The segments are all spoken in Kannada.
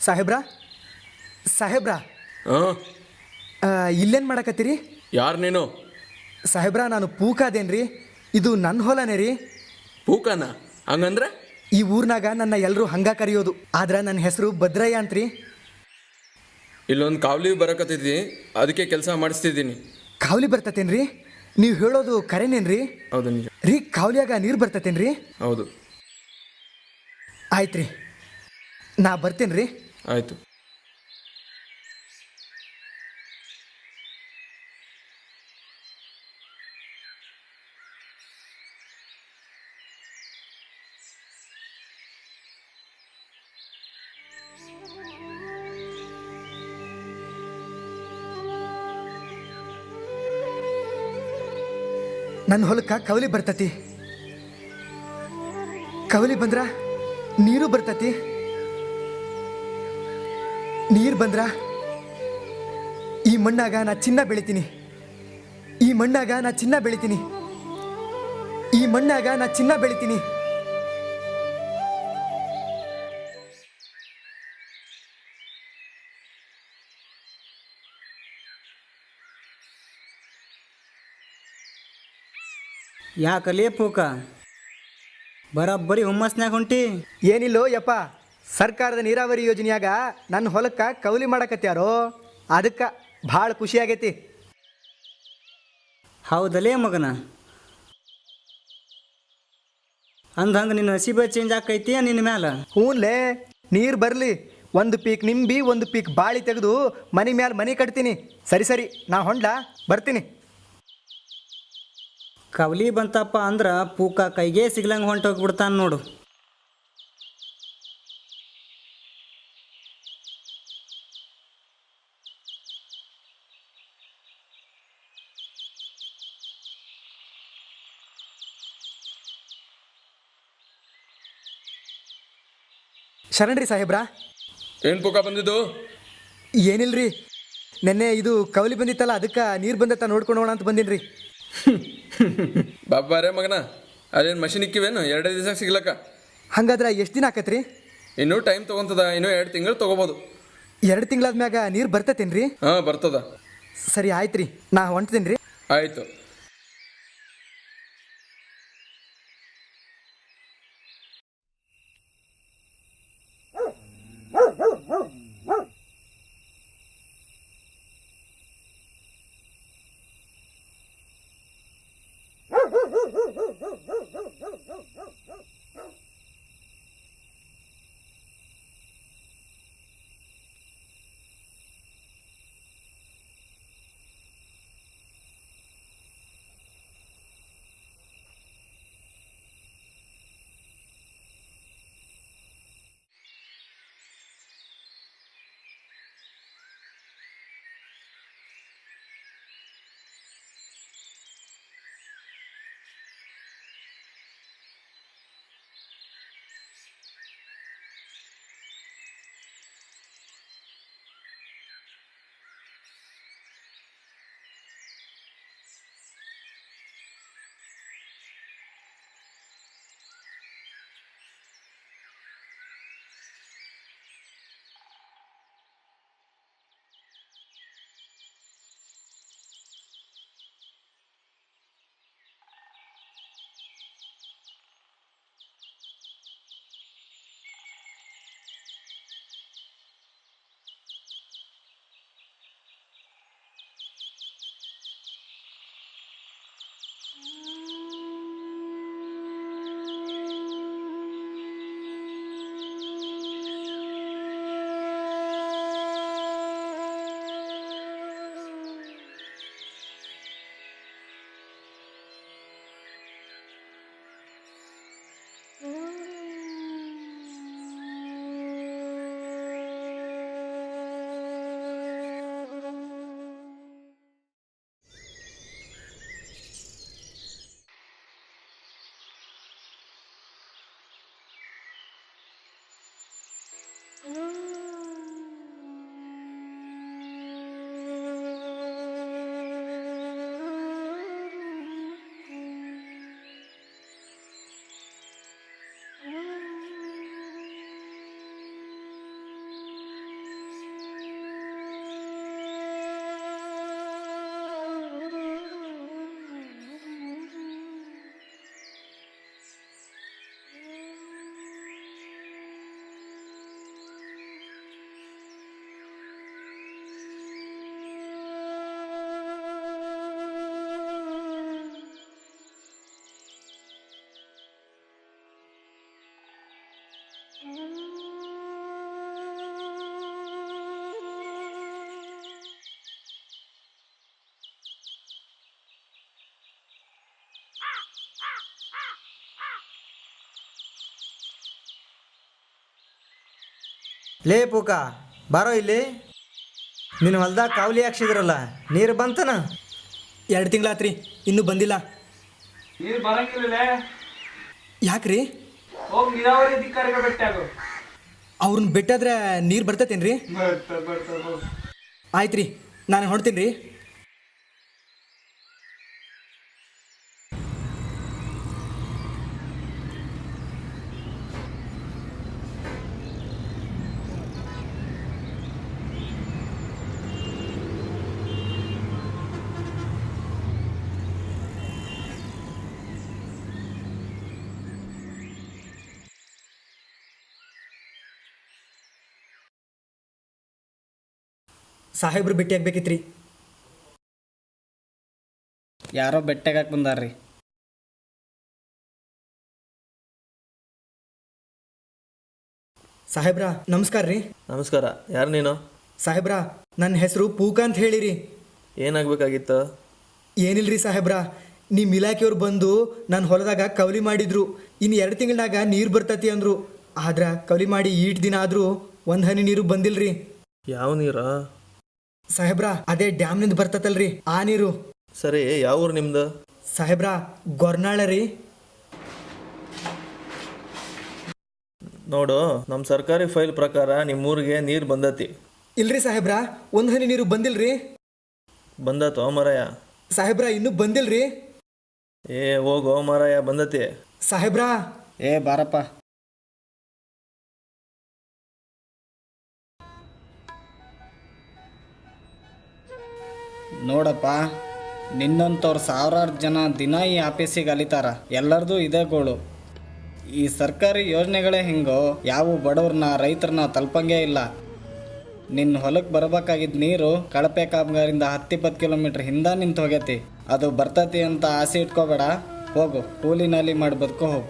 ಸಾಹೇಬ್ರಾ ಸಾಹೇಬ್ರಾ ಹಾಂ, ಇಲ್ಲೇನು ಮಾಡಕತ್ತೀರಿ? ಯಾರು ನೀನು? ಸಾಹೇಬ್ರಾ ನಾನು ಪೂಕಾದೇನ್ರಿ, ಇದು ನನ್ನ ಹೊಲನೇ ರೀ. ಪೂಕನ? ಹಂಗಂದ್ರೆ? ಈ ಊರ್ನಾಗ ನನ್ನ ಎಲ್ಲರೂ ಹಂಗ ಕರೆಯೋದು, ಆದ್ರೆ ನನ್ನ ಹೆಸರು ಭದ್ರಯ್ಯ ಅಂತ್ರಿ. ಇಲ್ಲೊಂದು ಕಾವಲಿ ಬರಕತ್ತಿದ್ದಿ, ಅದಕ್ಕೆ ಕೆಲಸ ಮಾಡಿಸ್ತಿದ್ದೀನಿ. ಕಾವಲಿ ಬರ್ತತೇನ್ರಿ? ನೀವು ಹೇಳೋದು ಕರೆನೇನ್ರಿ? ಹೌದು, ನಿಜ. ರೀ ಕಾವಲಿಯಾಗ ನೀರು ಬರ್ತತೇನ್ರಿ? ಹೌದು. ಆಯ್ತು ರೀ, ನಾ ಬರ್ತೇನೆ ರೀ. ಆಯಿತು. ನನ್ನ ಹೊಲಕ್ಕೆ ಕವಲಿ ಬರ್ತತಿ. ಕವಲಿ ಬಂದ್ರ ನೀರು ಬರ್ತತಿ. ನೀರು ಬಂದ್ರ ಈ ಮಣ್ಣಾಗ ನಾ ಚಿನ್ನ ಬೆಳಿತೀನಿ. ಈ ಮಣ್ಣಾಗ ನಾ ಚಿನ್ನ ಬೆಳಿತೀನಿ. ಈ ಮಣ್ಣಾಗ ನಾ ಚಿನ್ನ ಬೆಳಿತೀನಿ. ಯಾಕಲೇ ಪೂಕ ಬರೋಬ್ಬರಿ ಹುಮ್ಮಸ್ನ್ಯಾಗ ಹೊಂಟಿ? ಏನಿಲ್ಲೋ ಯಪ್ಪ, ಸರ್ಕಾರದ ನೀರಾವರಿ ಯೋಜನೆಯಾಗ ನನ್ನ ಹೊಲಕ್ಕೆ ಕವಲಿ ಮಾಡಕತ್ಯಾರೋ, ಅದಕ್ಕೆ ಭಾಳ ಖುಷಿಯಾಗೈತಿ. ಹೌದಲೇ ಮಗನ? ಅಂದಂಗೆ ನಿನ್ನ ಹಸಿಬೆ ಚೇಂಜ್ ಆಕೈತಿ ನಿನ್ನ ಮ್ಯಾಲ? ಹ್ಞೂನ್ಲೇ, ನೀರು ಬರಲಿ, ಒಂದು ಪೀಕ್ ನಿಂಬಿ ಒಂದು ಪೀಕ್ ಬಾಳಿ ತೆಗೆದು ಮನೆ ಮ್ಯಾಲೆ ಮನೆ ಕಟ್ತೀನಿ. ಸರಿ ಸರಿ, ನಾ ಹೊಂಡ್ಲಾ ಬರ್ತೀನಿ. ಕವಲಿ ಬಂತಪ್ಪ ಅಂದ್ರೆ ಪೂಕ ಕೈಗೆ ಸಿಗ್ಲಂಗೆ ಹೊಂಟೋಗ್ಬಿಡ್ತಾನೆ ನೋಡು. ಶರಣ್ರಿ ಸಾಹೇಬ್ರಾ. ಏನು ಪೂಕ ಬಂದಿದ್ದು? ಏನಿಲ್ರಿ, ನೆನ್ನೆ ಇದು ಕವಲಿ ಬಂದಿತ್ತಲ್ಲ, ಅದಕ್ಕೆ ನೀರು ಬಂದತ್ತ ನೋಡ್ಕೊಂಡು ಹೋಗೋಣ ಅಂತ ಬಂದೀನಿ ರೀ. ಬಾಬಾರೇ ಮಗನ, ಅದೇನು ಮಷಿನ್ ಇಕ್ಕಿವೇನು 2 ದಿವಸ ಸಿಗ್ಲಕ್ಕ? ಹಂಗಾದ್ರೆ ಎಷ್ಟು ದಿನ ಆಕತ್ರಿ? ಇನ್ನೂ ಟೈಮ್ ತೊಗೊತದ, ಇನ್ನೂ 2 ತಿಂಗಳು ತೊಗೋಬೋದು. 2 ತಿಂಗಳಾದ ಮ್ಯಾಗ ನೀರು ಬರ್ತತೇನ್ರಿ? ಹಾಂ, ಬರ್ತದ. ಸರಿ ಆಯ್ತು ರೀ, ನಾ ಹೊಂಟ್ತೀನಿ ರೀ. ಆಯಿತು. ಲೇ ಪೂಕ ಬಾರೋ ಇಲ್ಲಿ. ನಿನ್ನ ಹೊಲ್ದಾಗ ಕಾವಲಿ ಹಾಕ್ಸಿದ್ರಲ್ಲ, ನೀರು ಬಂತನ? 2 ತಿಂಗಳಾತ್ರಿ, ಇನ್ನೂ ಬಂದಿಲ್ಲ. ನೀರು ಬರಂಗಿಲ್ಲ. ಯಾಕ್ರಿ? ಹೋಗಿ ನೀರಾವರಿ ಅಧಿಕಾರಿಗೆ ಭೇಟಿಯಾಗು. ಅವ್ರನ್ನ ಬಿಟ್ಟಾದ್ರೆ ನೀರು ಬರ್ತೈತೇನ್ರಿ? ಆಯ್ತು ರೀ, ನಾನು ಹೊಡ್ತೀನಿ ರೀ. ಸಾಹೇಬ್ರು ಭೇಟಿ ಆಗ್ಬೇಕಿತ್ರಿ. ಯಾರೋ ಬೆಟ್ಟಗೆ ಹಾಕಿ ಬಂದಾರ್ರಿ. ಸಾಹೇಬ್ರ ನಮಸ್ಕಾರ ರೀ. ನಮಸ್ಕಾರ. ಯಾರು ನೀನು? ಸಾಹೇಬ್ರ ನನ್ನ ಹೆಸರು ಪೂಕ ಅಂತ ಹೇಳಿರಿ. ಏನಾಗಬೇಕಾಗಿತ್ತು? ಏನಿಲ್ರಿ ಸಾಹೇಬ್ರ, ನಿಮ್ಮ ಇಲಾಖೆಯವ್ರು ಬಂದು ನನ್ನ ಹೊಲದಾಗ ಕವಲಿ ಮಾಡಿದ್ರು. ಇನ್ನು 2 ತಿಂಗಳಾಗ ನೀರು ಬರ್ತತಿ ಅಂದರು. ಆದ್ರೆ ಕವಲಿ ಮಾಡಿ ಈಟ್ ದಿನ ಆದರೂ 1 ಹನಿ ನೀರು ಬಂದಿಲ್ರಿ. ಯಾವ ನೀರು? ಸಾಹೇಬ್ರ ಅದೇ ಡ್ಯಾಮ್ನಿಂದ ಬರ್ತತಲ್ರಿ ಆ ನೀರು. ಸರಿ, ಯಾವ ಊರು ನಿಮ್ದು? ಸಾಹೇಬ್ರ ಗೊರ್ನಾಳ ರೀ. ನೋಡು, ನಮ್ಮ ಸರ್ಕಾರಿ ಫೈಲ್ ಪ್ರಕಾರ ನಿಮ್ಮೂರಿಗೆ ನೀರು ಬಂದತಿ. ಇಲ್ರಿ ಸಾಹೇಬ್ರ, 1 ಹನಿ ನೀರು ಬಂದಿಲ್ರಿ. ಬಂದತೋ ಮರಯ? ಸಾಹೇಬ್ರ ಇನ್ನೂ ಬಂದಿಲ್ರಿ. ಹೋಗೋ ಮರಯ, ಬಂದತಿ. ಸಾಹೇಬ್ರ ಬಾರಪ್ಪ. ನೋಡಪ್ಪ, ನಿನ್ನಂಥವ್ರು ಸಾವಿರಾರು ಜನ ದಿನ ಈ ಆಫೀಸಿಗೆ ಅಲಿತಾರ. ಎಲ್ಲರದು ಇದೇ ಗೋಳು. ಈ ಸರ್ಕಾರಿ ಯೋಜನೆಗಳೇ ಹಿಂಗೋ, ಯಾವ ಬಡವ್ರನ್ನ ರೈತರನ್ನ ತಲುಪಂಗೇ ಇಲ್ಲ. ನಿನ್ನ ಹೊಲಕ್ಕೆ ಬರಬೇಕಾಗಿದ್ದ ನೀರು ಕಳಪೆ ಕಾಮಗಾರಿಂದ 10-20 ಕಿಲೋಮೀಟ್ರ್ ಹಿಂದೆ ನಿಂತು ಹೋಗೈತಿ. ಅದು ಬರ್ತತಿ ಅಂತ ಆಸೆ ಇಟ್ಕೋಬೇಡ. ಹೋಗು, ಕೂಲಿನಲ್ಲಿ ಮಾಡಿ ಬದುಕೋ ಹೋಗು.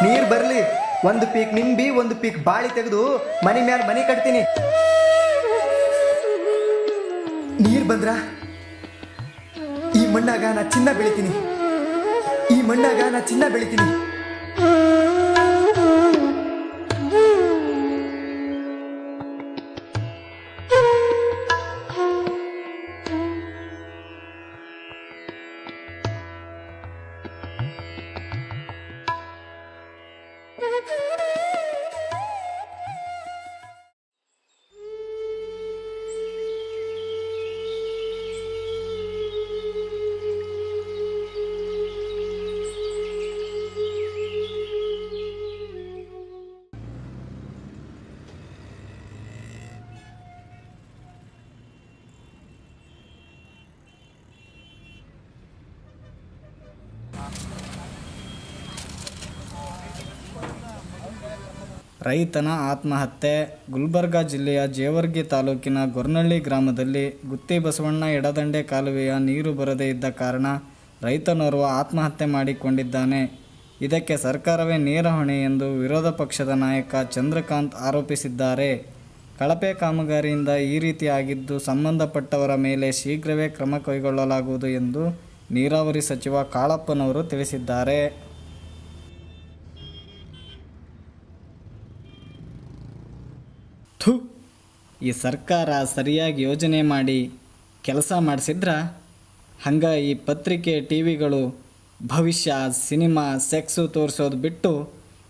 ನೀರು ಬರಲಿ, 1 ಪೀಕ್ ನಿಂಬಿ 1 ಪೀಕ್ ಬಾಳಿ ತೆಗೆದು ಮನೆ ಮ್ಯಾಲ ಮನೆ ಕಟ್ತೀನಿ. ನೀರು ಬಂದ್ರ ಈ ಮಣ್ಣಾಗ ನಾ ಚಿನ್ನ ಬೆಳಿತೀನಿ. ಈ ಮಣ್ಣಾಗ ನಾ ಚಿನ್ನ ಬೆಳಿತೀನಿ. ರೈತನ ಆತ್ಮಹತ್ಯೆ. ಗುಲ್ಬರ್ಗಾ ಜಿಲ್ಲೆಯ ಜೇವರ್ಗಿ ತಾಲೂಕಿನ ಗೊರ್ನಳ್ಳಿ ಗ್ರಾಮದಲ್ಲಿ ಗುತ್ತಿ ಬಸವಣ್ಣ ಎಡದಂಡೆ ಕಾಲುವೆಯ ನೀರು ಬರದೇ ಇದ್ದ ಕಾರಣ ರೈತನೋರ್ವ ಆತ್ಮಹತ್ಯೆ ಮಾಡಿಕೊಂಡಿದ್ದಾನೆ. ಇದಕ್ಕೆ ಸರ್ಕಾರವೇ ನೇರ ಹೊಣೆ ಎಂದು ವಿರೋಧ ಪಕ್ಷದ ನಾಯಕ ಚಂದ್ರಕಾಂತ್ ಆರೋಪಿಸಿದ್ದಾರೆ. ಕಳಪೆ ಕಾಮಗಾರಿಯಿಂದ ಈ ರೀತಿ ಆಗಿದ್ದು ಸಂಬಂಧಪಟ್ಟವರ ಮೇಲೆ ಶೀಘ್ರವೇ ಕ್ರಮ ಕೈಗೊಳ್ಳಲಾಗುವುದು ಎಂದು ನೀರಾವರಿ ಸಚಿವ ಕಾಳಪ್ಪನವರು ತಿಳಿಸಿದ್ದಾರೆ. ಥು, ಈ ಸರ್ಕಾರ ಸರಿಯಾಗಿ ಯೋಜನೆ ಮಾಡಿ ಕೆಲಸ ಮಾಡಿಸಿದ್ರ ಹಂಗೆ ಈ ಪತ್ರಿಕೆ ಟಿ ವಿಗಳು ಭವಿಷ್ಯ ಸಿನಿಮಾ ಸೆಕ್ಸು ತೋರಿಸೋದು ಬಿಟ್ಟು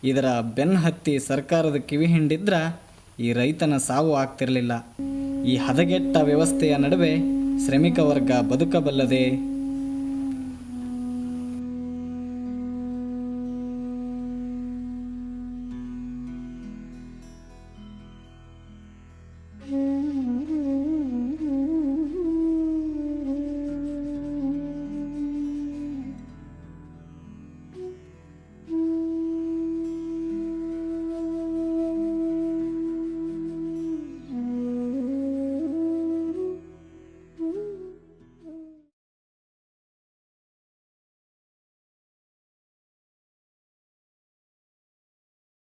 ಇದರ ಬೆನ್ನು ಹತ್ತಿ ಸರ್ಕಾರದ ಕಿವಿ ಹಿಂಡಿದ್ರೆ ಈ ರೈತನ ಸಾವು ಆಗ್ತಿರಲಿಲ್ಲ. ಈ ಹದಗೆಟ್ಟ ವ್ಯವಸ್ಥೆಯ ನಡುವೆ ಶ್ರಮಿಕ ವರ್ಗ ಬದುಕಬಲ್ಲದೆ